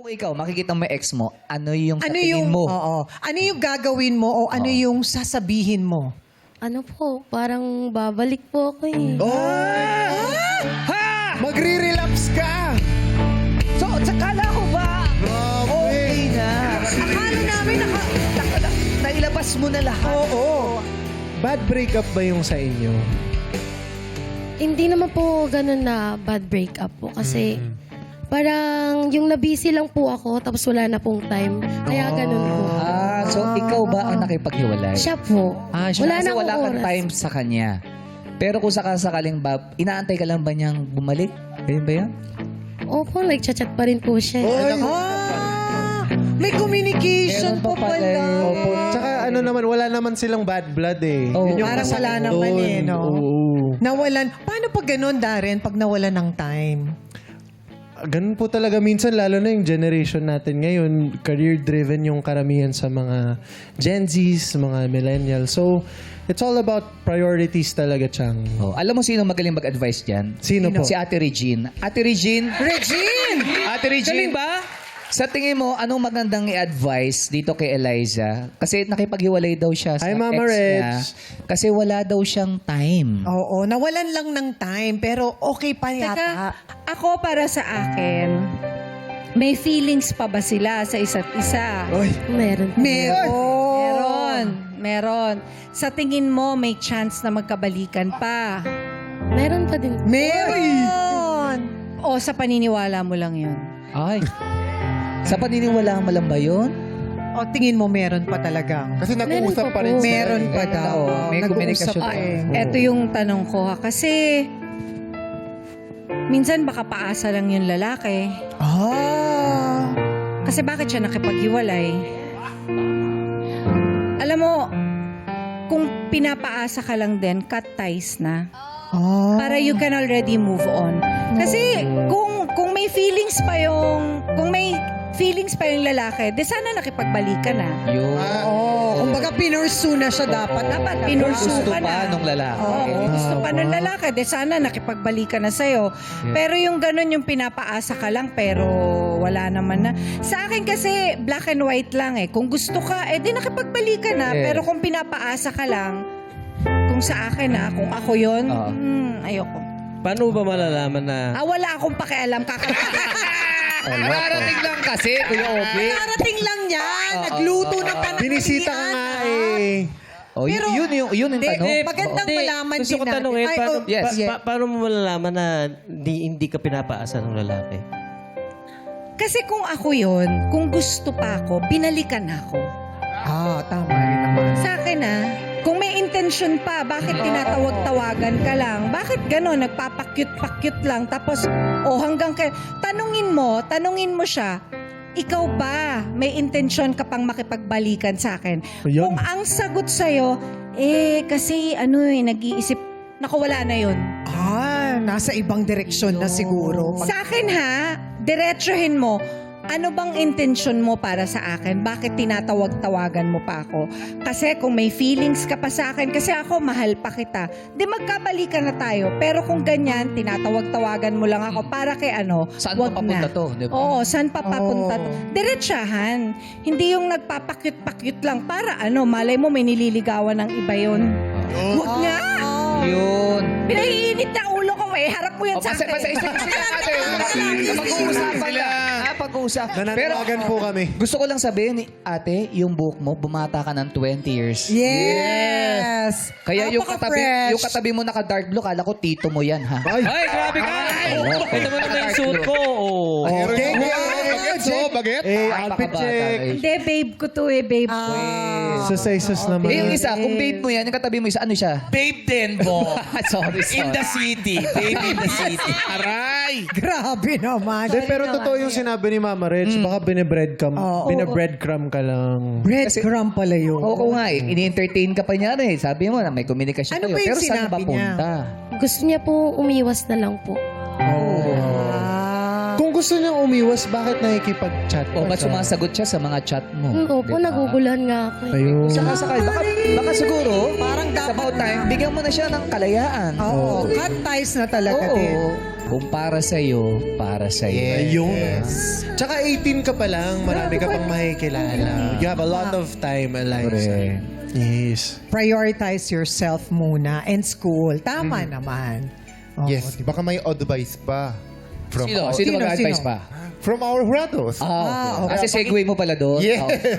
Kung ikaw, makikita mo yung ex mo, ano yung sa Ano tingin yung, mo? oo. Ano yung gagawin mo o ano yung sasabihin mo? Ano po, parang babalik po ako eh. Magre-relapse ka! So, kala ko ba, okay na. Akala namin Nailabas mo na lahat. Oo. Bad breakup ba yung sa inyo? Hindi naman po ganun na bad breakup po kasi parang yung nabisi lang po ako tapos wala na pong time. Kaya ganun po. So ikaw ba ang nakipaghiwalay? Siya po. Siya wala kasi na wala akong kang oras. time sa kanya. Pero kung sakaling ba, inaantay ka lang ba niyang bumalik? Ganyan ba yan? Opo, nagchat-chat pa rin po siya. May communication Meron pa po pala pala. eh. Opo. Tsaka ano naman, wala naman silang bad blood eh. Oo. Yun yung Parang masakit wala naman doon. eh, no? Oo. Nawalan. Paano pag ganun, Darren, pag nawalan ng time? Ganun po talaga minsan, lalo na yung generation natin ngayon, career-driven yung karamihan sa mga Gen Zs, mga millennials. So, it's all about priorities talaga, Chang. Oh, alam mo sino magaling mag-advise dyan? Sino po? Si Ate Regine. Ate Regine! Ate Regine! Galing ba? Sa tingin mo, anong magandang i-advise dito kay Eliza? Kasi nakipaghiwalay daw siya sa Ay, Mama ex Reg. niya. Kasi wala daw siyang time. Oo, nawalan lang ng time, pero okay pa Teka, yata. ako para sa akin, may feelings pa ba sila sa isa't isa? Meron po. Meron. Sa tingin mo, may chance na magkabalikan pa? Meron pa din. Meron! O sa paniniwala mo lang yun? Ay. Sa paniniwala mo lang ba yun? O tingin mo meron pa talaga? Kasi nag-uusap pa rin Meron pa daw. May Nag-uusap communication pa eh. Eto yung tanong ko ha. Kasi, minsan baka paasa lang yung lalaki. Kasi bakit siya nakipaghiwalay? Alam mo, kung pinapaasa ka lang din, cut ties na. Para you can already move on. Kasi kung may feelings pa yung lalaki, di sana nakipagbalikan na. Yun. Kumbaga pinursu na siya dapat. Dapat pinursu Gusto ka pa na. nung lalaki. Oo, gusto pa nung lalaki, di sana nakipagbalikan na sa'yo. Pero yung ganun, yung pinapaasa ka lang, pero wala naman na. Sa akin kasi, black and white lang eh. Kung gusto ka, di nakipagbalikan na. Yes. Pero kung pinapaasa ka lang, kung sa akin kung ako yun, Oo. ayoko. Paano ba malalaman na Wala akong pakialam, Kararating lang kasi, Kuya Obi. Narating lang yan. Nagluto ng pananghalian. Binisita ka nga eh. Oh, Pero- yun yung Hindi, tanong. magandang malaman gusto din ko natin. tanungin, Ay, paano, oh, yes. paano mo malalaman na hindi ka pinapaasa ng lalaki? Kasi kung ako yun, kung gusto pa ako, binalikan ako. Tama rin naman. Sa akin kung may intention pa, bakit tinatawag-tawagan ka lang? Bakit gano'n? Nagpapakyut-pakyut lang. Tapos, hanggang tanungin mo siya, ikaw ba may intention ka pang makipagbalikan sa akin? Ayun. Kung ang sagot sa'yo, kasi nag-iisip, wala na yun. Nasa ibang direksyon na siguro. Sa akin diretsuhin mo, ano bang intention mo para sa akin? Bakit tinatawag-tawagan mo pa ako? Kasi kung may feelings ka pa sa akin, kasi ako mahal pa kita, di magkabalikan na tayo. Pero kung ganyan, tinatawag-tawagan mo lang ako para kay Saan wag pa papunta na. to? Di ba? Oo, saan pa papunta to? Diretsahan. Hindi yung nagpapakyut-pakyut lang para malay mo may nililigawan ng iba yun. Huwag nga! Yun. Pinaiinit na ulo ko harap mo yan sa akin. Pag-uusapan lang. Pag-uusapan. Nananawagan po kami. Gusto ko lang sabihin, ate, yung buhok mo, bumata ka ng 20 years. Yes! Kaya yung Napaka-fresh. katabi mo naka-dark blue, kala ko tito mo yan, ha? Ay! Ay, grabe ka! Ito mo naman yung suit ko. Okay. Baget? Outfit check. Hindi, babe ko to babe ko. Sus naman. Yung isa, kung babe mo yan, yung katabi mo isa, ano siya? Babe Denbo. sorry. In the city. Babe in the city. Aray! Grabe naman. Pero totoo yung sinabi ni Mama Reg, baka binabreadcrumb ka lang. Breadcrumb pala yun. Oo nga eh, ini-entertain ka pa niya rin. Sabi mo na may communication Ano kayo. ba yung Pero saan sinabi ba niya? punta? Gusto niya po umiwas na lang po. Kung gusto niyang umiwas, bakit nakikipag-chat O pa ba't siya? sumasagot siya sa mga chat mo? Opo, Diba? naguguluhan nga ako. Ayun. Sakay. Baka siguro, Parang sa dapat about time, bigyan mo na siya ng kalayaan. Oo, cut ties na talaga Oo. din. Kung para sa'yo, para sa'yo. Ayun. Tsaka 18 ka pa lang, marami ka pang makikilala. You have a lot of time, Eliza. Correct. Yes. Prioritize yourself muna and school. Tama naman. Oo, Yes, baka may advice pa. From Sino? our, Sino Sino? mag-advise Sino? pa? from our jurados. Okay. Kasi segue mo pala doon. Yeah. Okay.